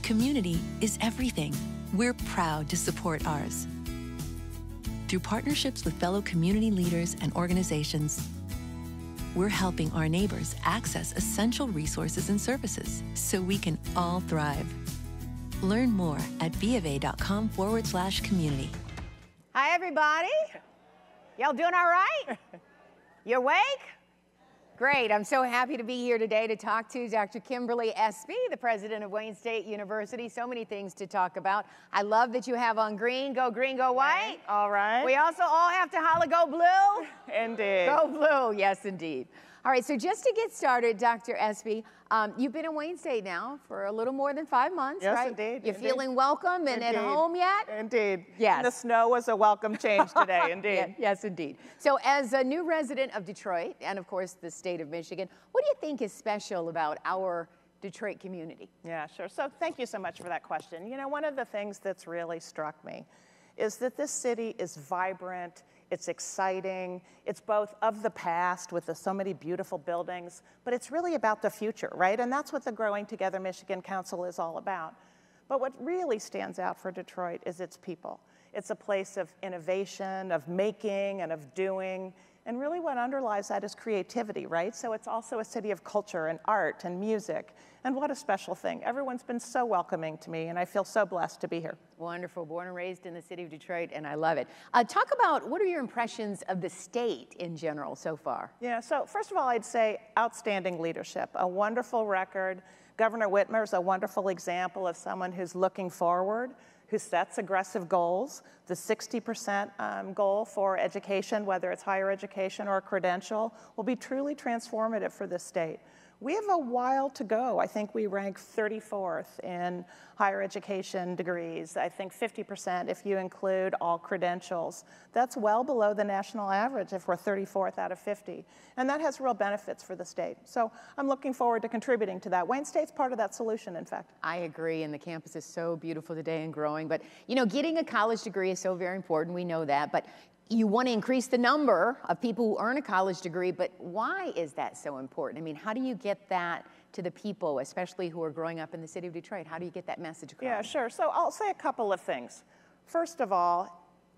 Community is everything. We're proud to support ours. Through partnerships with fellow community leaders and organizations, we're helping our neighbors access essential resources and services so we can all thrive. Learn more at bofA.com/community. Hi, everybody. Y'all doing all right? You awake? Great. I'm so happy to be here today to talk to Dr. Kimberly Espy, the president of Wayne State University. So many things to talk about. I love that you have on green, go white. All right. We also all have to holler, go blue. Indeed. Go blue, yes, indeed. All right, so just to get started, Dr. Espy, you've been in Wayne State now for a little more than 5 months, yes, right? Indeed. You're feeling welcome and at home yet? Indeed. Yes. And the snow was a welcome change today, indeed. Yes, indeed. So as a new resident of Detroit, and of course the state of Michigan, what do you think is special about our Detroit community? Yeah, sure. So thank you so much for that question. You know, one of the things that's really struck me is that this city is vibrant, it's exciting, it's both of the past with so many beautiful buildings, but it's really about the future, right? And that's what the Growing Together Michigan Council is all about. But what really stands out for Detroit is its people. It's a place of innovation, of making, and of doing. And really what underlies that is creativity, right? So it's also a city of culture and art and music. And what a special thing. Everyone's been so welcoming to me, and I feel so blessed to be here. Wonderful. Born and raised in the city of Detroit, and I love it. Talk about what are your impressions of the state in general so far? Yeah, so first of all, I'd say outstanding leadership, a wonderful record. Governor Whitmer's a wonderful example of someone who's looking forward, who sets aggressive goals. The 60% goal for education, whether it's higher education or a credential, will be truly transformative for this state. We have a while to go. I think we rank 34th in higher education degrees. I think 50% if you include all credentials. That's well below the national average if we're 34th out of 50. And that has real benefits for the state. So I'm looking forward to contributing to that. Wayne State's part of that solution, in fact. I agree, and the campus is so beautiful today and growing. But, you know, getting a college degree is so very important. We know that. But you want to increase the number of people who earn a college degree, but why is that so important? I mean, how do you get that to the people, especially who are growing up in the city of Detroit? How do you get that message across? Yeah, sure. So I'll say a couple of things. First of all,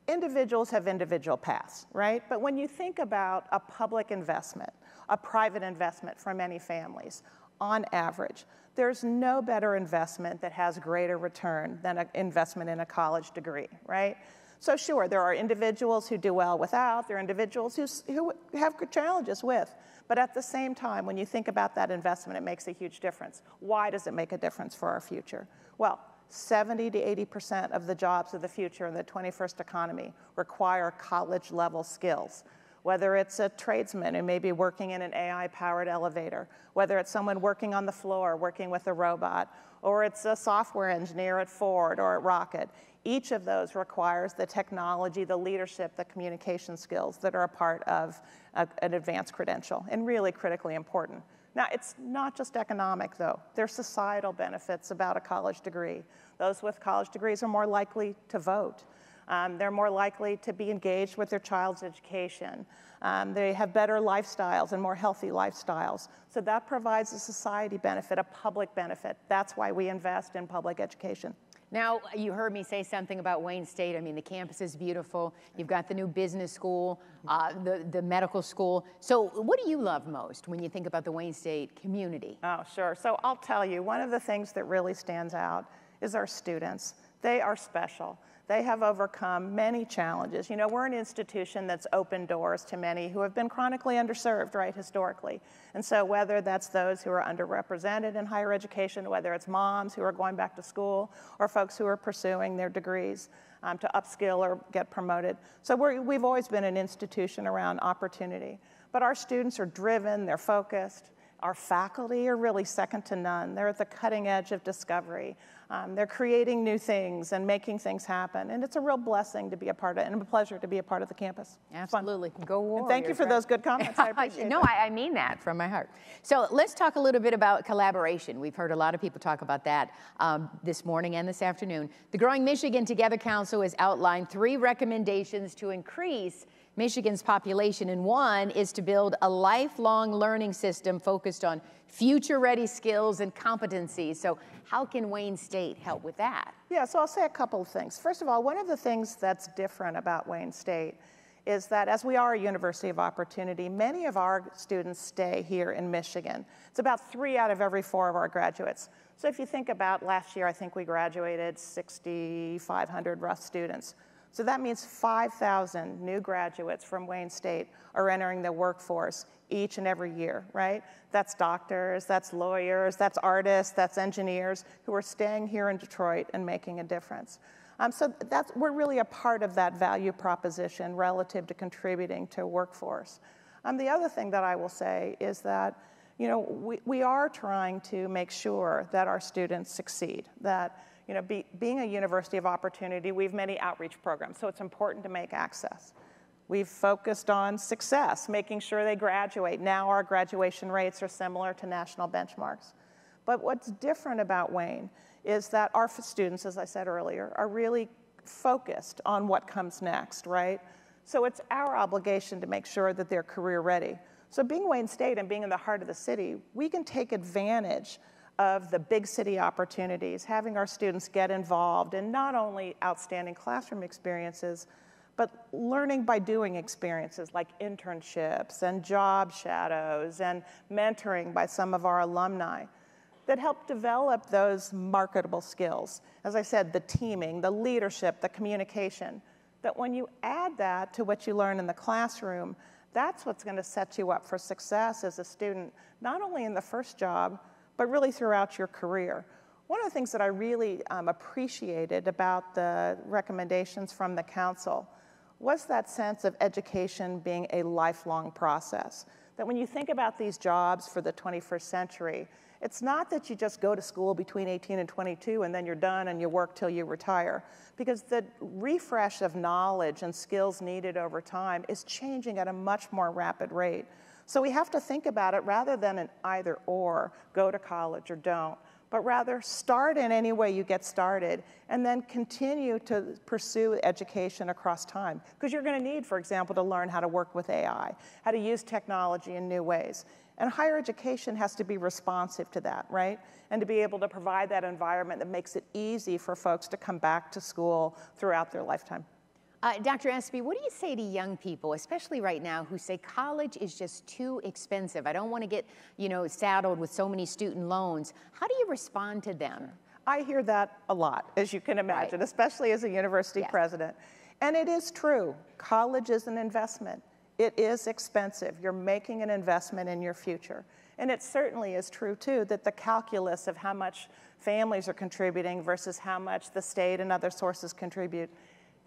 individuals have individual paths, right? But when you think about a public investment, a private investment for many families, on average, there's no better investment that has greater return than an investment in a college degree, right? So sure, there are individuals who do well without, there are individuals who have challenges with, but at the same time, when you think about that investment, it makes a huge difference. Why does it make a difference for our future? Well, 70 to 80% of the jobs of the future in the 21st economy require college-level skills. Whether it's a tradesman who may be working in an AI-powered elevator, whether it's someone working on the floor, working with a robot, or it's a software engineer at Ford or at Rocket. Each of those requires the technology, the leadership, the communication skills that are a part of an advanced credential, and really critically important. Now, it's not just economic, though. There's societal benefits about a college degree. Those with college degrees are more likely to vote. They're more likely to be engaged with their child's education. They have better lifestyles and more healthy lifestyles. So that provides a society benefit, a public benefit. That's why we invest in public education. Now, you heard me say something about Wayne State. I mean, the campus is beautiful. You've got the new business school, the medical school. So what do you love most when you think about the Wayne State community? Oh, sure. So I'll tell you, one of the things that really stands out is our students. They are special. They have overcome many challenges. You know, we're an institution that's opened doors to many who have been chronically underserved, right, historically. And so whether that's those who are underrepresented in higher education, whether it's moms who are going back to school, or folks who are pursuing their degrees to upskill or get promoted. So we've always been an institution around opportunity. But our students are driven, they're focused. Our faculty are really second to none. They're at the cutting edge of discovery. They're creating new things and making things happen. And it's a real blessing to be a part of it and a pleasure to be a part of the campus. Absolutely. Go Warriors. And thank you for those good comments. I appreciate No, I mean that from my heart. So let's talk a little bit about collaboration. We've heard a lot of people talk about that this morning and this afternoon. The Growing Michigan Together Council has outlined 3 recommendations to increase Michigan's population, and one is to build a lifelong learning system focused on future-ready skills and competencies. So how can Wayne State help with that? Yeah, so I'll say a couple of things. First of all, one of the things that's different about Wayne State is that as we are a university of opportunity, many of our students stay here in Michigan. It's about 3 out of every 4 of our graduates. So if you think about last year, I think we graduated 6,500 rough students. So that means 5,000 new graduates from Wayne State are entering the workforce each and every year, right? That's doctors, that's lawyers, that's artists, that's engineers who are staying here in Detroit and making a difference. So we're really a part of that value proposition relative to contributing to a workforce. The other thing that I will say is that, you know, we are trying to make sure that our students succeed, that, you know, being a university of opportunity, we have many outreach programs, so it's important to make access. We've focused on success, making sure they graduate. Now our graduation rates are similar to national benchmarks. But what's different about Wayne is that our students, as I said earlier, are really focused on what comes next, right? So it's our obligation to make sure that they're career ready. So being Wayne State and being in the heart of the city, we can take advantage of the big city opportunities, having our students get involved in not only outstanding classroom experiences, but learning by doing experiences like internships and job shadows and mentoring by some of our alumni that help develop those marketable skills. As I said, the teaming, the leadership, the communication, that when you add that to what you learn in the classroom, that's what's going to set you up for success as a student, not only in the first job, but really throughout your career. One of the things that I really appreciated about the recommendations from the council was that sense of education being a lifelong process. That when you think about these jobs for the 21st century, it's not that you just go to school between 18 and 22 and then you're done and you work till you retire, because the refresh of knowledge and skills needed over time is changing at a much more rapid rate. So we have to think about it rather than an either or, go to college or don't, but rather start in any way you get started and then continue to pursue education across time. Because you're going to need, for example, to learn how to work with AI, how to use technology in new ways. And higher education has to be responsive to that, right? And to be able to provide that environment that makes it easy for folks to come back to school throughout their lifetime. Dr. Espy, what do you say to young people, especially right now, who say college is just too expensive? I don't want to get, you know, saddled with so many student loans. How do you respond to them? I hear that a lot, as you can imagine, especially as a university president. And it is true. College is an investment. It is expensive. You're making an investment in your future. And it certainly is true, too, that the calculus of how much families are contributing versus how much the state and other sources contribute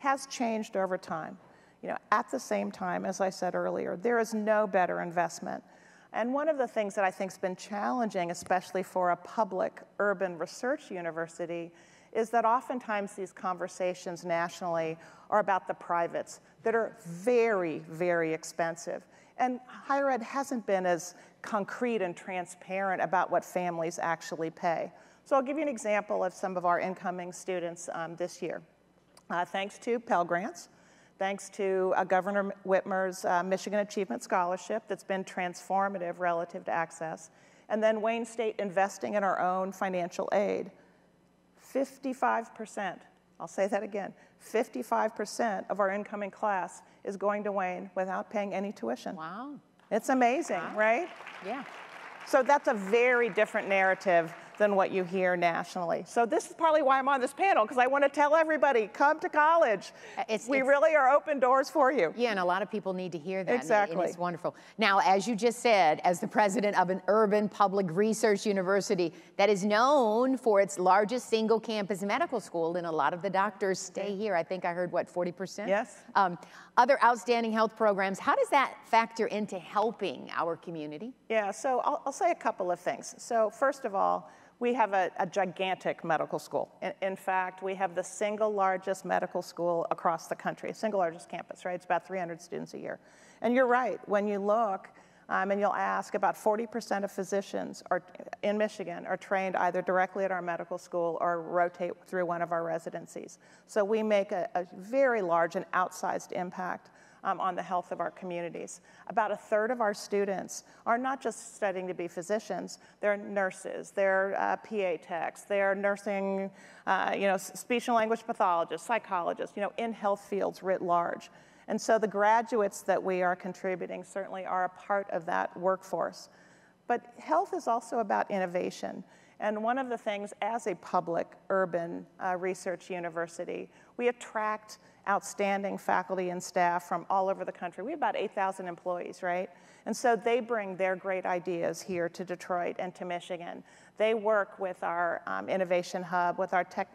has changed over time. You know, at the same time, as I said earlier, there is no better investment. And one of the things that I think has been challenging, especially for a public urban research university, is that oftentimes these conversations nationally are about the privates that are very, very expensive. And higher ed hasn't been as concrete and transparent about what families actually pay. So I'll give you an example of some of our incoming students this year. Thanks to Pell Grants, thanks to Governor Whitmer's Michigan Achievement Scholarship that's been transformative relative to access, and then Wayne State investing in our own financial aid, 55%, I'll say that again, 55% of our incoming class is going to Wayne without paying any tuition. Wow. It's amazing, right? Yeah. So that's a very different narrative than what you hear nationally. So this is partly why I'm on this panel, because I want to tell everybody, come to college. We really are open doors for you. Yeah, and a lot of people need to hear that. Exactly. And it's wonderful. Now, as you just said, as the president of an urban public research university that is known for its largest single campus medical school, and a lot of the doctors stay here. I think I heard, what, 40%? Yes. Other outstanding health programs, how does that factor into helping our community? Yeah, so I'll say a couple of things. So first of all, we have a gigantic medical school. In fact, we have the single largest medical school across the country, single largest campus, right? It's about 300 students a year. And you're right, when you look and you'll ask, about 40% of physicians in Michigan are trained either directly at our medical school or rotate through one of our residencies. So we make a very large and outsized impact on the health of our communities. About a third of our students are not just studying to be physicians, they're nurses, they're PA techs, they're nursing, speech and language pathologists, psychologists, in health fields writ large. And so the graduates that we are contributing certainly are a part of that workforce. But health is also about innovation. And one of the things, as a public urban research university, we attract outstanding faculty and staff from all over the country. We have about 8,000 employees, right? And so they bring their great ideas here to Detroit and to Michigan. They work with our innovation hub, with our tech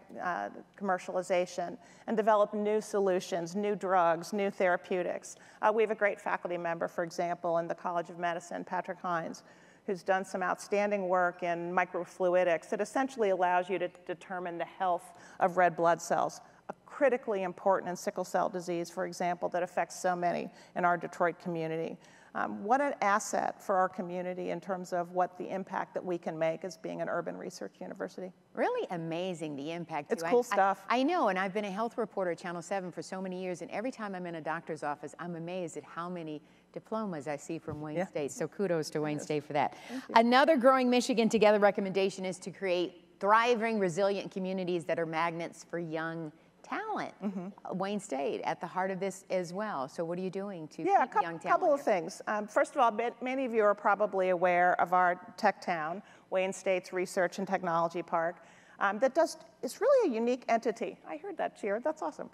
commercialization, and develop new solutions, new drugs, new therapeutics. We have a great faculty member, for example, in the College of Medicine, Patrick Hines, who's done some outstanding work in microfluidics that essentially allows you to determine the health of red blood cells, a critically important in sickle cell disease, for example, that affects so many in our Detroit community. What an asset for our community in terms of what the impact that we can make as being an urban research university. Really amazing, the impact. It's cool stuff. I know, and I've been a health reporter at Channel 7 for so many years, and every time I'm in a doctor's office, I'm amazed at how many diplomas I see from Wayne State. So kudos to Wayne State for that. Another Growing Michigan Together recommendation is to create thriving, resilient communities that are magnets for young talent. Wayne State at the heart of this as well. So what are you doing to keep young talent? Yeah, a couple of things. First of all, many of you are probably aware of our tech town, Wayne State's Research and Technology Park. It's really a unique entity. I heard that cheer, that's awesome.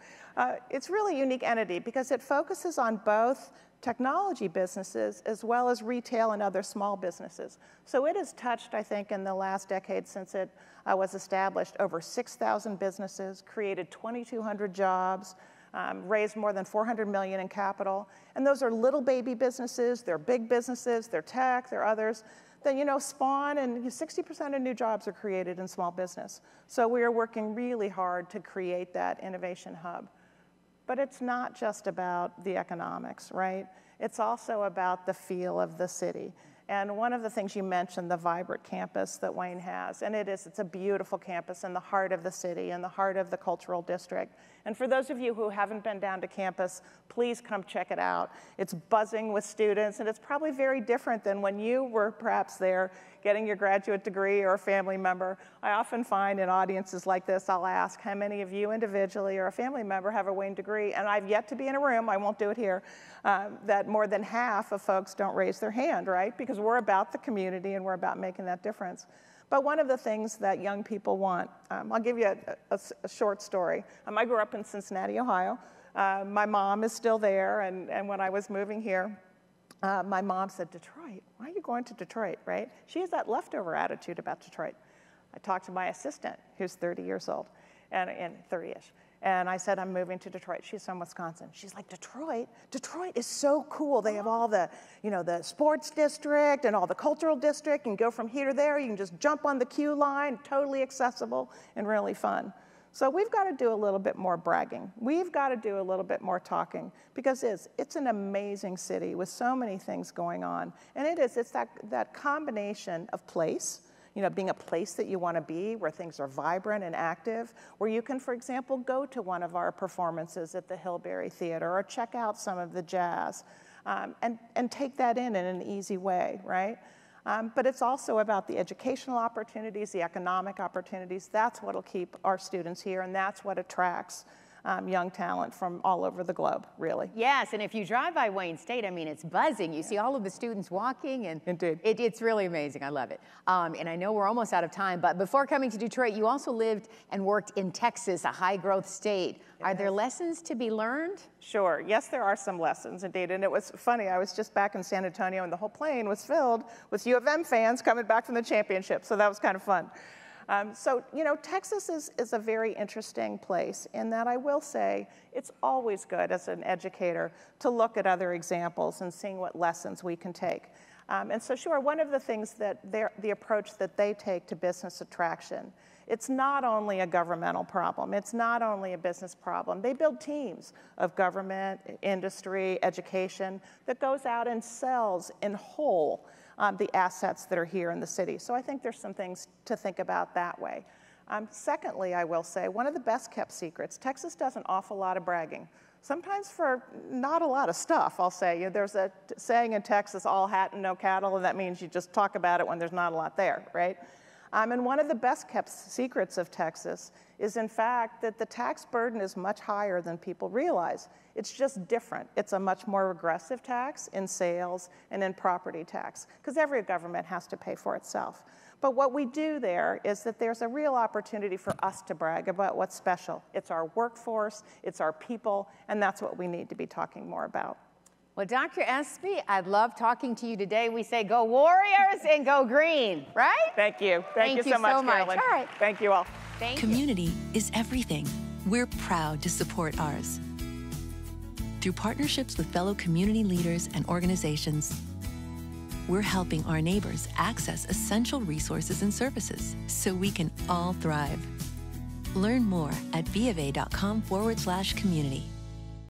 It's really a unique entity because it focuses on both technology businesses as well as retail and other small businesses. So it has touched, I think, in the last decade since it was established, over 6,000 businesses, created 2,200 jobs, raised more than $400 million in capital. And those are little baby businesses, they're big businesses, they're tech, they're others. That spawn, and 60% of new jobs are created in small business. So we are working really hard to create that innovation hub. But it's not just about the economics, right? It's also about the feel of the city. And one of the things you mentioned, the vibrant campus that Wayne has, and it's a beautiful campus in the heart of the city, in the heart of the cultural district. And for those of you who haven't been down to campus, please come check it out. It's buzzing with students, and it's probably very different than when you were perhaps there getting your graduate degree or a family member. I often find in audiences like this, I'll ask how many of you individually or a family member have a Wayne degree, and I've yet to be in a room, I won't do it here, that more than half of folks don't raise their hand, right? Because we're about the community and we're about making that difference. But one of the things that young people want, I'll give you a short story. I grew up in Cincinnati, Ohio. My mom is still there, and when I was moving here, my mom said, Detroit, why are you going to Detroit, right? She has that leftover attitude about Detroit. I talked to my assistant, who's 30 years old, and 30-ish. And I said, I'm moving to Detroit. She's from Wisconsin. She's like, Detroit is so cool. They have all the, the sports district and all the cultural district. You can go from here to there. You can just jump on the queue line, totally accessible and really fun. So we've got to do a little bit more bragging. We've got to do a little bit more talking because it's an amazing city with so many things going on. And it's that combination of place, being a place that you want to be, where things are vibrant and active, where you can, for example, go to one of our performances at the Hillberry Theater or check out some of the jazz and take that in an easy way, right? But it's also about the educational opportunities, the economic opportunities. That's what will keep our students here, and that's what attracts young talent from all over the globe, really. Yes, and if you drive by Wayne State, it's buzzing. You see all of the students walking, and indeed, it's really amazing. I love it. And I know we're almost out of time, but before coming to Detroit, you also lived and worked in Texas, a high-growth state. Yes. Are there lessons to be learned? Sure. Yes, there are some lessons, indeed. And it was funny. I was just back in San Antonio, and the whole plane was filled with U of M fans coming back from the championship, so that was kind of fun. Texas is a very interesting place in that I will say it's always good as an educator to look at other examples and seeing what lessons we can take. And so sure, one of the things that the approach that they take to business attraction, it's not only a governmental problem, it's not only a business problem. They build teams of government, industry, education that goes out and sells in whole the assets that are here in the city. So I think there's some things to think about that way. Secondly, I will say, one of the best kept secrets, Texas does an awful lot of bragging. sometimes for not a lot of stuff, I'll say. There's a saying in Texas, all hat and no cattle, and that means you just talk about it when there's not a lot there, right? And one of the best kept secrets of Texas is, in fact, that the tax burden is much higher than people realize. It's just different. It's a much more regressive tax in sales and in property tax, because every government has to pay for itself. But what we do there is that there's a real opportunity for us to brag about what's special. It's our workforce, it's our people, and that's what we need to be talking more about. Well, Dr. Espy, I love talking to you today. We say go Warriors and go green, right? Thank you. Thank you so much, Carolyn. All right. Thank you all. Community is everything. We're proud to support ours. Through partnerships with fellow community leaders and organizations, we're helping our neighbors access essential resources and services so we can all thrive. Learn more at bofA.com/community.